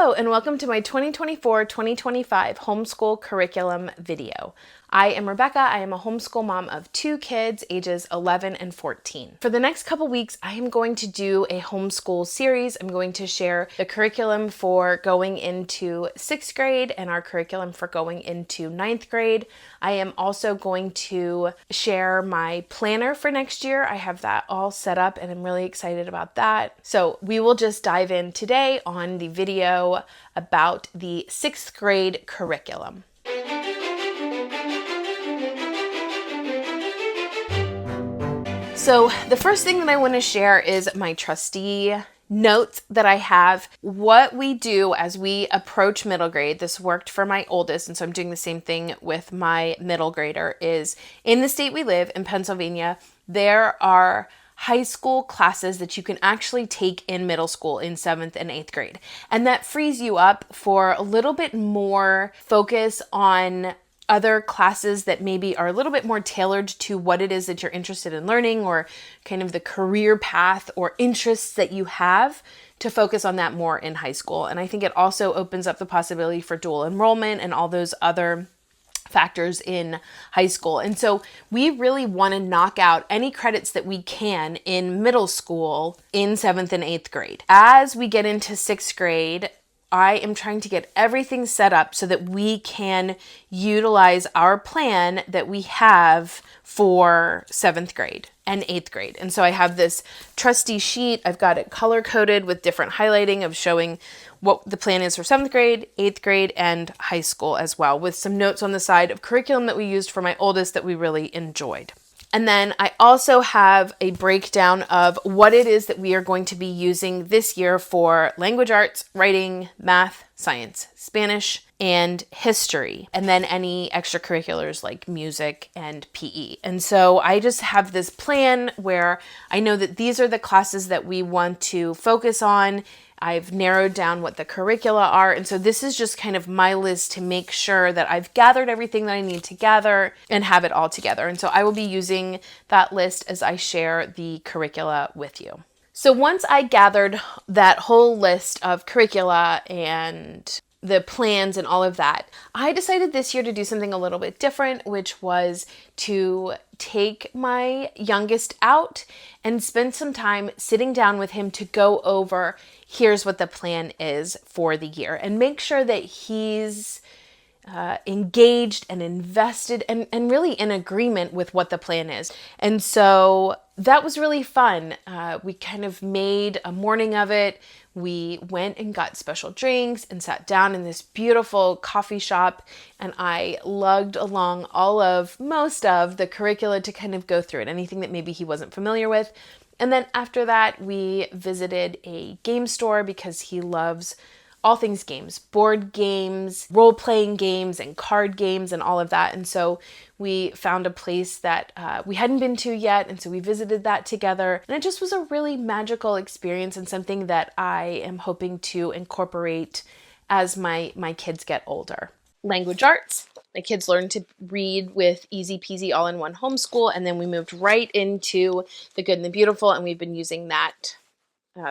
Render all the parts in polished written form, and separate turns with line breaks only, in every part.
Hello and welcome to my 2024-2025 homeschool curriculum video. I am Rebecca. I am a homeschool mom of 2 kids, ages 11 and 14. For the next couple weeks, I am going to do a homeschool series. I'm going to share the curriculum for going into 6th grade and our curriculum for going into 9th grade. I am also going to share my planner for next year. I have that all set up and I'm really excited about that. So we will just dive in today on the video about the 6th grade curriculum. So the first thing that I want to share is my trustee notes that I have. What we do as we approach middle grade, this worked for my oldest, and so I'm doing the same thing with my middle grader, is in the state we live, in Pennsylvania, there are high school classes that you can actually take in middle school in 7th and 8th grade. And that frees you up for a little bit more focus on other classes that maybe are a little bit more tailored to what it is that you're interested in learning, or kind of the career path or interests that you have, to focus on that more in high school. And I think it also opens up the possibility for dual enrollment and all those other factors in high school. And so we really want to knock out any credits that we can in middle school in 7th and 8th grade. As we get into 6th grade, I am trying to get everything set up so that we can utilize our plan that we have for 7th grade and 8th grade. And so I have this trustee sheet. I've got it color coded with different highlighting of showing what the plan is for 7th grade, 8th grade, and high school as well, with some notes on the side of curriculum that we used for my oldest that we really enjoyed. And then I also have a breakdown of what it is that we are going to be using this year for language arts, writing, math, science, Spanish, and history, and then any extracurriculars like music and PE. And so I just have this plan where I know that these are the classes that we want to focus on. I've narrowed down what the curricula are. And so this is just kind of my list to make sure that I've gathered everything that I need to gather and have it all together. And so I will be using that list as I share the curricula with you. So once I gathered that whole list of curricula and the plans and all of that, I decided this year to do something a little bit different, which was to take my youngest out and spend some time sitting down with him to go over, here's what the plan is for the year, and make sure that he's engaged and invested and really in agreement with what the plan is. And so that was really fun. We kind of made a morning of it. We went and got special drinks and sat down in this beautiful coffee shop, and I lugged along most of the curricula to kind of go through it, anything that maybe he wasn't familiar with. And then after that, we visited a game store because he loves all things games, board games, role-playing games, and card games, and all of that. And so we found a place that we hadn't been to yet, and so we visited that together. And it just was a really magical experience and something that I am hoping to incorporate as my kids get older. Language arts. My kids learned to read with Easy Peasy All-in-One Homeschool, and then we moved right into The Good and the Beautiful, and we've been using that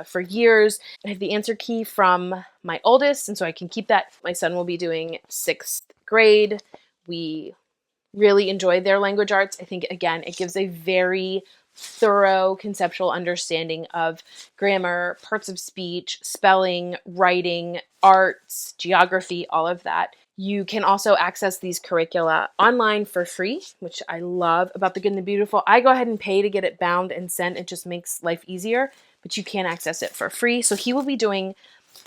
for years. I have the answer key from my oldest, and so I can keep that. My son will be doing 6th grade. We really enjoy their language arts. I think, again, it gives a very thorough conceptual understanding of grammar, parts of speech, spelling, writing, arts, geography, all of that. You can also access these curricula online for free, which I love about The Good and the Beautiful. I go ahead and pay to get it bound and sent. It just makes life easier, but you can access it for free. So he will be doing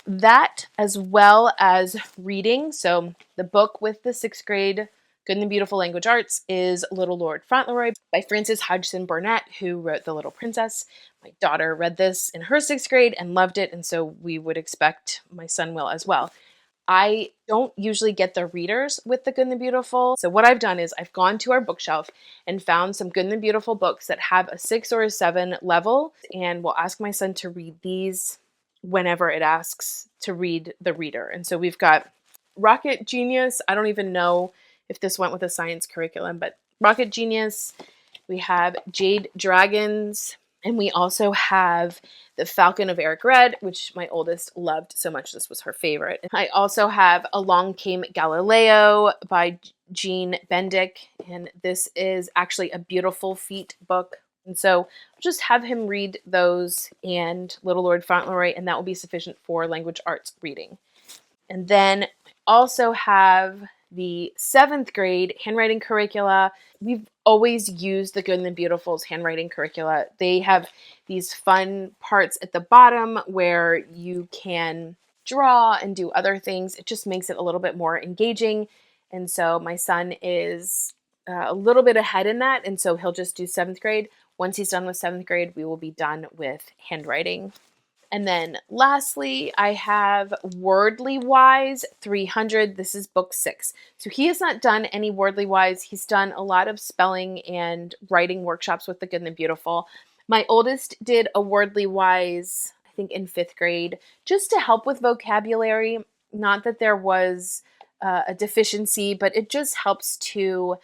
that as well as reading. So the book with the 6th grade Good and the Beautiful Language Arts is Little Lord Fauntleroy by Frances Hodgson Burnett, who wrote The Little Princess. My daughter read this in her 6th grade and loved it, and so we would expect my son will as well. I don't usually get the readers with The Good and the Beautiful. So what I've done is I've gone to our bookshelf and found some Good and the Beautiful books that have a 6 or a 7 level, and will ask my son to read these whenever it asks to read the reader. And so we've got Rocket Genius. I don't even know if this went with a science curriculum, but Rocket Genius. We have Jade Dragons And we also have The Falcon of Eric Red, which my oldest loved so much. This was her favorite. I also have Along Came Galileo by Jean Bendick. And this is actually a beautiful feat book. And so I'll just have him read those and Little Lord Fauntleroy, and that will be sufficient for language arts reading. And then I also have the 7th grade handwriting curricula. We've always used the Good and the Beautiful's handwriting curricula. They have these fun parts at the bottom where you can draw and do other things. It just makes it a little bit more engaging. And so my son is a little bit ahead in that. And so he'll just do 7th grade. Once he's done with 7th grade, we will be done with handwriting. And then lastly, I have Wordly Wise 300. This is book 6. So he has not done any Wordly Wise. He's done a lot of spelling and writing workshops with the Good and the Beautiful. My oldest did a Wordly Wise, I think in 5th grade, just to help with vocabulary. Not that there was a deficiency, but it just helps to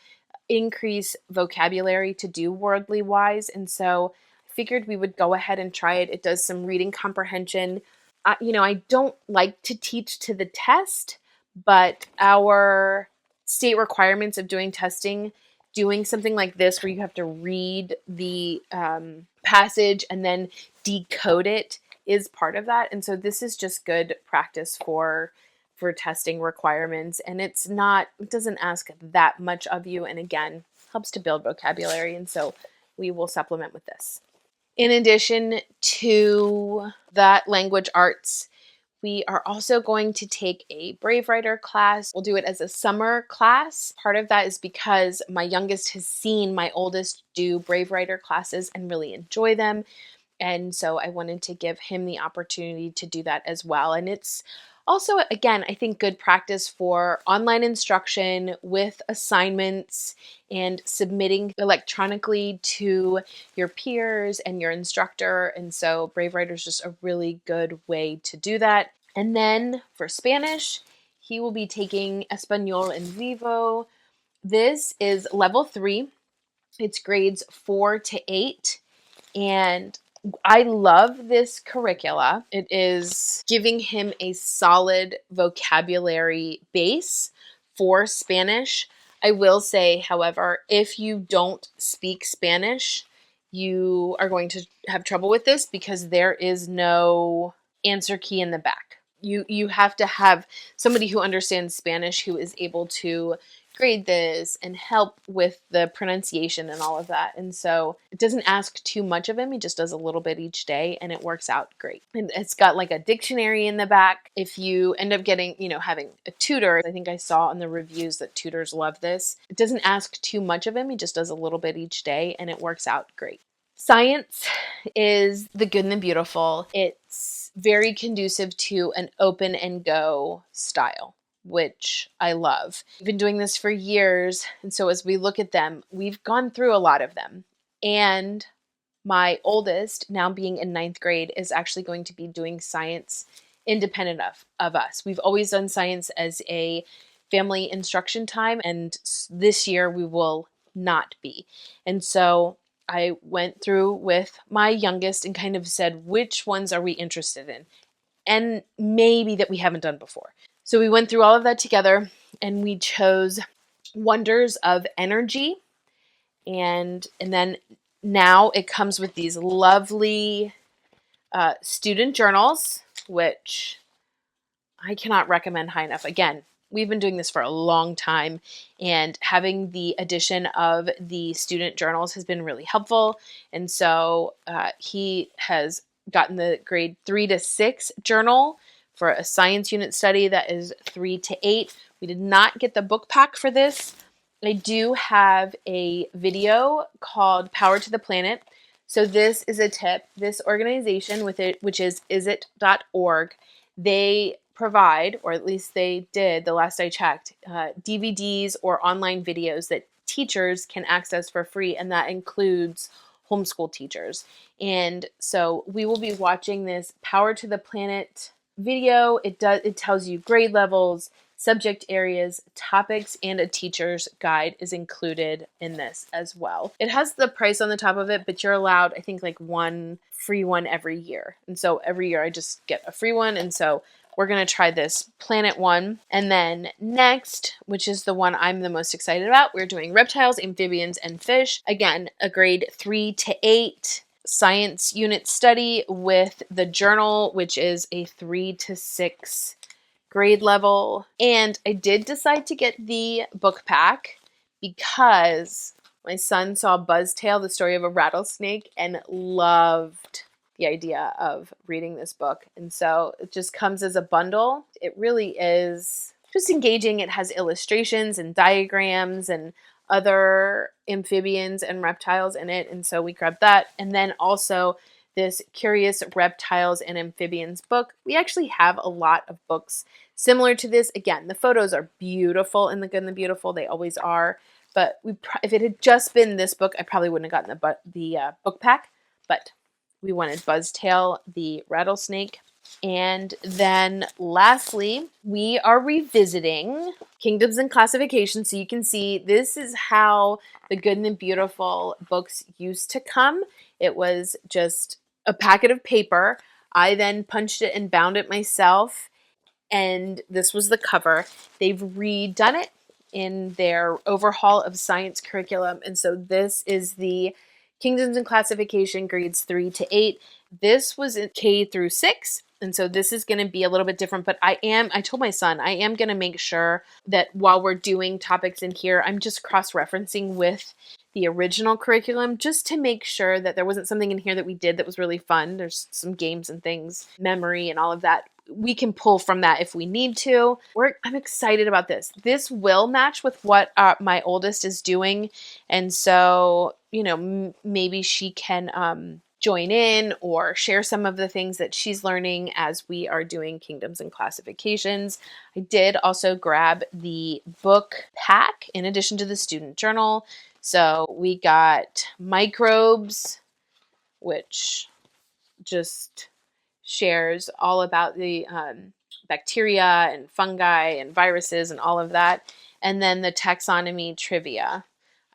increase vocabulary to do Wordly Wise. And so figured we would go ahead and try it. It does some reading comprehension. I don't like to teach to the test, but our state requirements of doing testing, doing something like this where you have to read the passage and then decode it is part of that. And so this is just good practice for testing requirements. And it doesn't ask that much of you. And again, helps to build vocabulary. And so we will supplement with this. In addition to that language arts, we are also going to take a Brave Writer class. We'll do it as a summer class. Part of that is because my youngest has seen my oldest do Brave Writer classes and really enjoy them. And so I wanted to give him the opportunity to do that as well. And it's also, again, I think good practice for online instruction with assignments and submitting electronically to your peers and your instructor. And so Brave Writer is just a really good way to do that. And then for Spanish, he will be taking Español en Vivo. This is level 3. It's grades 4 to 8. And I love this curricula. It is giving him a solid vocabulary base for Spanish. I will say, however, if you don't speak Spanish, you are going to have trouble with this because there is no answer key in the back. You have to have somebody who understands Spanish who is able to grade this and help with the pronunciation and all of that. And so it doesn't ask too much of him. He just does a little bit each day and it works out great. And it's got like a dictionary in the back. If you end up getting, having a tutor, I think I saw in the reviews that tutors love this. It doesn't ask too much of him. He just does a little bit each day and it works out great. Science is the Good and the Beautiful. It's very conducive to an open and go style, which I love. I've been doing this for years, and so as we look at them, we've gone through a lot of them. And my oldest, now being in 9th grade, is actually going to be doing science independent of us. We've always done science as a family instruction time, and this year we will not be. And so I went through with my youngest and kind of said, which ones are we interested in? And maybe that we haven't done before. So we went through all of that together and we chose Wonders of Energy. And then now it comes with these lovely student journals, which I cannot recommend high enough. Again, we've been doing this for a long time, and having the addition of the student journals has been really helpful. And so he has gotten the grade 3 to 6 journal for a science unit study that is 3 to 8. We did not get the book pack for this. I do have a video called Power to the Planet. So this is a tip. This organization with it, which is isit.org, they provide, or at least they did the last I checked, DVDs or online videos that teachers can access for free, and that includes homeschool teachers. And so we will be watching this Power to the Planet video. It tells you grade levels, subject areas, topics, and a teacher's guide is included in this as well. It has the price on the top of it, but you're allowed, I think, like one free one every year. And so every year I just get a free one. And so we're going to try this Planet one. And then next, which is the one I'm the most excited about, we're doing reptiles, amphibians, and fish. Again, a grade 3 to 8 science unit study with the journal, which is a 3 to 6 grade level. And I did decide to get the book pack because my son saw Buzztail, the story of a rattlesnake, and loved the idea of reading this book. And so it just comes as a bundle. It really is just engaging. It has illustrations and diagrams and other amphibians and reptiles in it. And so we grabbed that. And then also this Curious Reptiles and Amphibians book. We actually have a lot of books similar to this. Again, the photos are beautiful in The Good and the Beautiful. They always are. But if it had just been this book, I probably wouldn't have gotten the book pack. But we wanted Buzztail, the rattlesnake. And then lastly, we are revisiting Kingdoms and Classifications. So you can see this is how The Good and the Beautiful books used to come. It was just a packet of paper. I then punched it and bound it myself. And this was the cover. They've redone it in their overhaul of science curriculum. And so this is the Kingdoms and Classification grades 3 to 8. This was in K through 6. And so this is going to be a little bit different, but I told my son, I am going to make sure that while we're doing topics in here, I'm just cross-referencing with the original curriculum just to make sure that there wasn't something in here that we did that was really fun. There's some games and things, memory and all of that. We can pull from that if we need to. I'm excited about this. This will match with what my oldest is doing. And so, maybe she can join in or share some of the things that she's learning as we are doing Kingdoms and Classifications. I did also grab the book pack in addition to the student journal. So we got Microbes, which just shares all about the bacteria and fungi and viruses and all of that. And then the taxonomy trivia.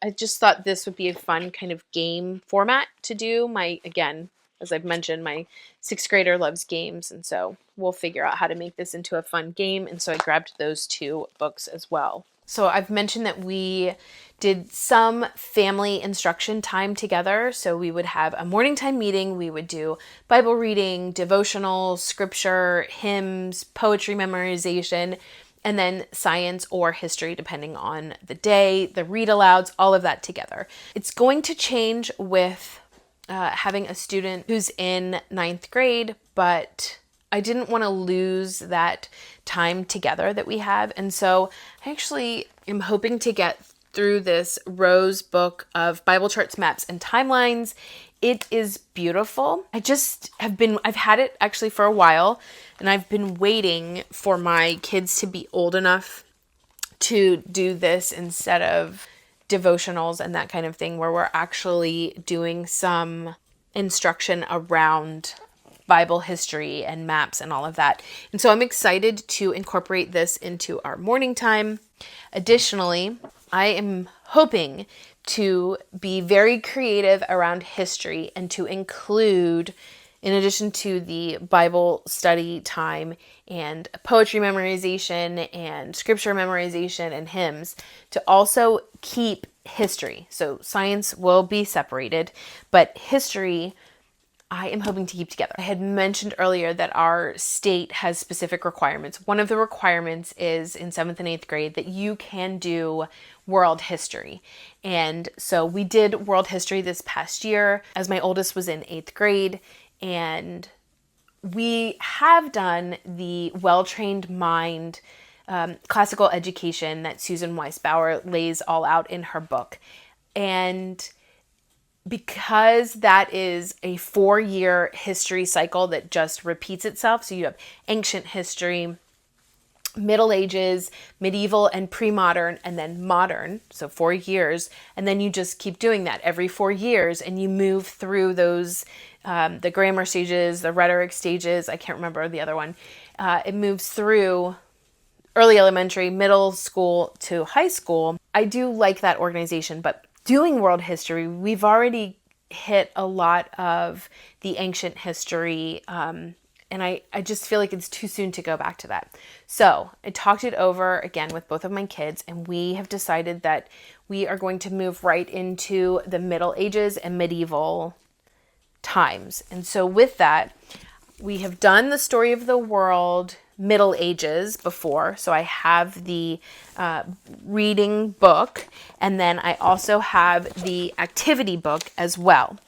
I just thought this would be a fun kind of game format to do. Again, as I've mentioned, my 6th grader loves games, and so we'll figure out how to make this into a fun game. And so I grabbed those 2 books as well. So I've mentioned that we did some family instruction time together. So we would have a morning time meeting. We would do Bible reading, devotional, scripture, hymns, poetry memorization, and then science or history, depending on the day, the read alouds, all of that together. It's going to change with having a student who's in 9th grade, but I didn't want to lose that time together that we have. And so I actually am hoping to get through this Rose book of Bible charts, maps, and timelines. It is beautiful. I've had it actually for a while, and I've been waiting for my kids to be old enough to do this instead of devotionals and that kind of thing, where we're actually doing some instruction around Bible history and maps and all of that. And so I'm excited to incorporate this into our morning time. Additionally, I am hoping to be very creative around history and to include, in addition to the Bible study time and poetry memorization and scripture memorization and hymns, to also keep history. So science will be separated, but history I am hoping to keep together. I had mentioned earlier that our state has specific requirements. One of the requirements is in 7th and 8th grade that you can do world history. And so we did world history this past year as my oldest was in 8th grade. And we have done the Well-Trained Mind classical education that Susan Weisbauer lays all out in her book. And because that is a 4-year history cycle that just repeats itself. So you have ancient history, Middle Ages, medieval and pre-modern, and then modern. So 4 years. And then you just keep doing that every 4 years and you move through those, the grammar stages, the rhetoric stages. I can't remember the other one. It moves through early elementary, middle school to high school, I do like that organization. But doing world history, we've already hit a lot of the ancient history, and I just feel like it's too soon to go back to that. So I talked it over again with both of my kids, and we have decided that we are going to move right into the Middle Ages and medieval times. And so with that, we have done the story of the world Middle Ages before. So I have the reading book, and then I also have the activity book as well.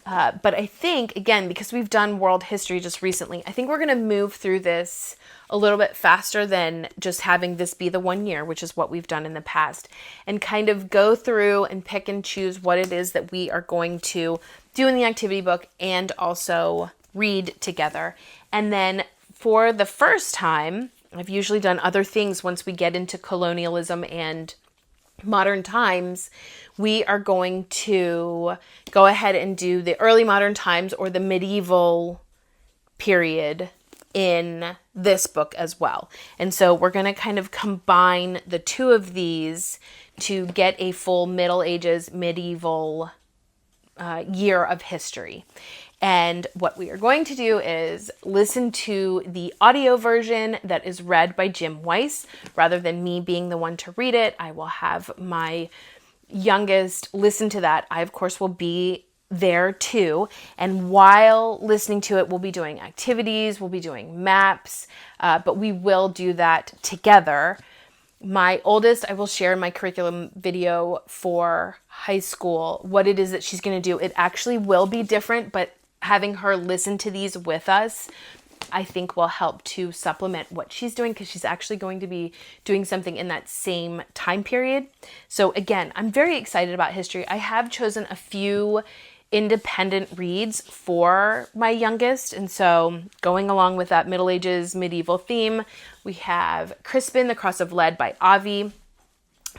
But I think, again, because we've done world history just recently, I think we're going to move through this a little bit faster than just having this be the 1 year, which is what we've done in the past, and kind of go through and pick and choose what it is that we are going to do in the activity book and also read together. And then for the first time, I've usually done other things once we get into colonialism and modern times, we are going to go ahead and do the early modern times or the medieval period in this book as well. And so we're going to kind of combine the two of these to get a full Middle Ages medieval year of history. And what we are going to do is listen to the audio version that is read by Jim Weiss. Rather than me being the one to read it, I will have my youngest listen to that. I, of course, will be there too. And while listening to it, we'll be doing activities, we'll be doing maps, but we will do that together. My oldest, I will share in my curriculum video for high school what it is that she's going to do. It actually will be different, but having her listen to these with us, I think will help to supplement what she's doing, because she's actually going to be doing something in that same time period. So again, I'm very excited about history. I have chosen a few independent reads for my youngest. And so going along with that Middle Ages medieval theme, we have Crispin, The Cross of Lead by Avi.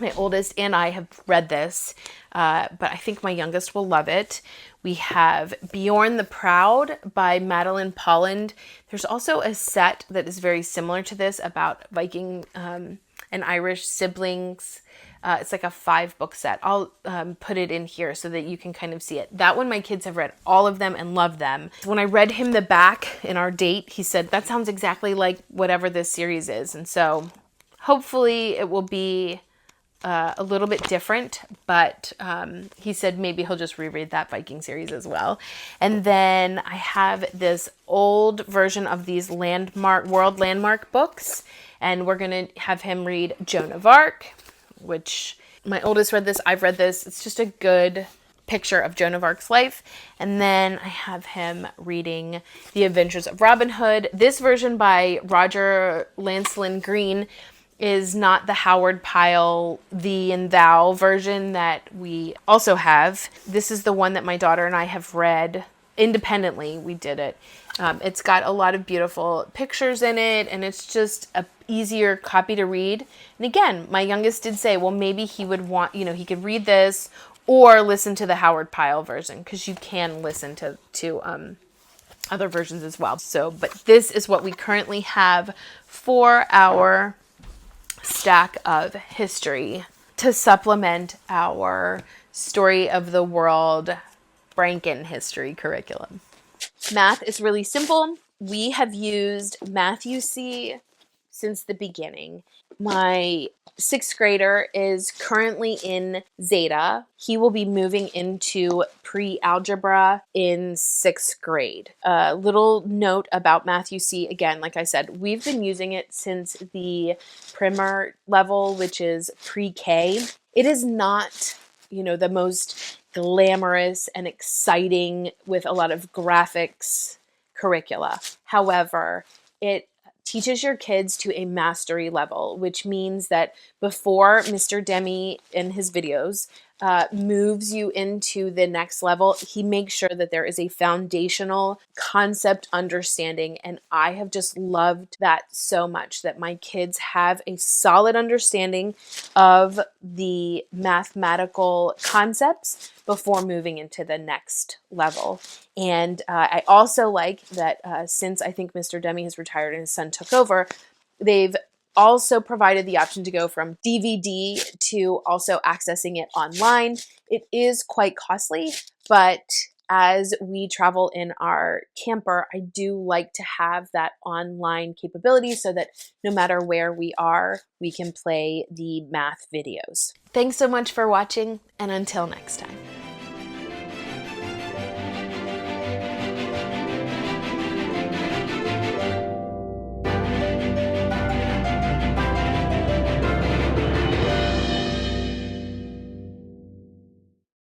My oldest and I have read this, but I think my youngest will love it. We have Bjorn the Proud by Madeline Polland. There's also a set that is very similar to this about Viking and Irish siblings. It's like a 5-book set. I'll put it in here so that you can kind of see it. That one, my kids have read all of them and loved them. When I read him the back in our date, he said, that sounds exactly like whatever this series is. And so hopefully it will be a little bit different, but he said maybe he'll just reread that Viking series as well. And then I have this old version of these world landmark books, and we're going to have him read Joan of Arc, which my oldest read this. I've read this. It's just a good picture of Joan of Arc's life. And then I have him reading The Adventures of Robin Hood. This version by Roger Lancelyn Green is not the Howard Pyle thee and thou version that we also have. This is the one that my daughter and I have read independently. We did it. It's got a lot of beautiful pictures in it, and it's just a easier copy to read. And again, my youngest did say, well, maybe he would want, he could read this or listen to the Howard Pyle version, because you can listen to other versions as well. So, but this is what we currently have for our stack of history to supplement our story of the world Franken history curriculum. Math is really simple. We have used Math-U-See since the beginning. My 6th grader is currently in Zeta. He will be moving into pre-algebra in 6th grade. A little note about Math-U-See, again, like I said, we've been using it since the primer level, which is pre-K. It is not, the most glamorous and exciting with a lot of graphics curricula. However, it teaches your kids to a mastery level, which means that before Mr. Demi in his videos moves you into the next level, he makes sure that there is a foundational concept understanding. And I have just loved that so much, that my kids have a solid understanding of the mathematical concepts before moving into the next level. And I also like that since I think Mr. Demi has retired and his son took over, they've also provided the option to go from DVD to also accessing it online. It is quite costly, but as we travel in our camper, I do like to have that online capability so that no matter where we are, we can play the math videos. Thanks so much for watching, and until next time.